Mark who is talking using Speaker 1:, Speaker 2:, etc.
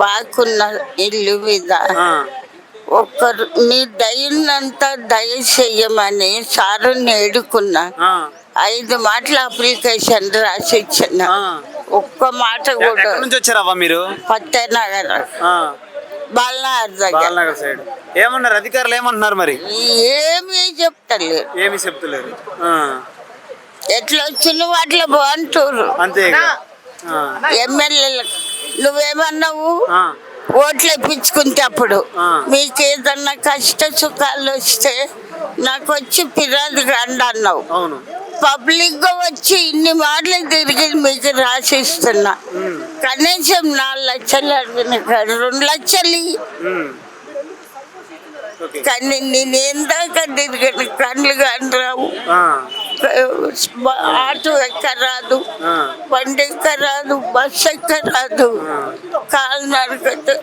Speaker 1: బాకున్న ఇల్లు మీద
Speaker 2: ఆ,
Speaker 1: ఒక్కరు నీ దయనంత దయ చెయ్యమని సారుని ఏడుకున్నా.
Speaker 2: ఆ,
Speaker 1: 5 మాటల అప్లికేషన్ రాసి ఇచ్చిన.
Speaker 2: ఆ.
Speaker 1: ఒక్క మాట కూడా
Speaker 2: ఎక్కడి నుంచి వచ్చారవ్వ మీరు?
Speaker 1: పత్తనగర్
Speaker 2: ఆ,
Speaker 1: బాలనగర్ దగ్గర
Speaker 2: బాలనగర్ సైడ్. ఏమన్నారు అధికారులు, ఏమంటున్నారు మరి?
Speaker 1: ఏమీ చెప్తలేరు.
Speaker 2: ఏమి చెప్తలేరు. ఆ,
Speaker 1: ఎట్లా వచ్చిన వాటిలో బాగుంటారు.
Speaker 2: అంతే ఇక. ఆ,
Speaker 1: ఎమ్మెల్యేలకు నువ్వేమన్నావు?
Speaker 2: ఆ,
Speaker 1: ఓట్లు ఇప్పించుకుంటే అప్పుడు
Speaker 2: ఆ.
Speaker 1: మీకు ఏదన్నా కష్ట సుఖాలు వస్తే నాకు వచ్చి ఫిర్యాదు రండి అన్నావు.
Speaker 2: అవును.
Speaker 1: పబ్లిక్ గా వచ్చి ఇన్ని మాటలు తిరిగి మీకు రాసిస్తున్నా. కనీసం 4 లక్షలు అడిగిన కాదు 2 లక్షలు ఇయ్యి.
Speaker 2: ఉమ్. ఓకే.
Speaker 1: కానీ నేనేం దాకా తిరిగిన కళ్ళు కాని రావు.
Speaker 2: ఆ,
Speaker 1: ఆటో ఎక్కరాదు,
Speaker 2: ఆ.
Speaker 1: బండి ఎక్కరాదు, బస్సు ఎక్కరాదు, కాలు నడకదు.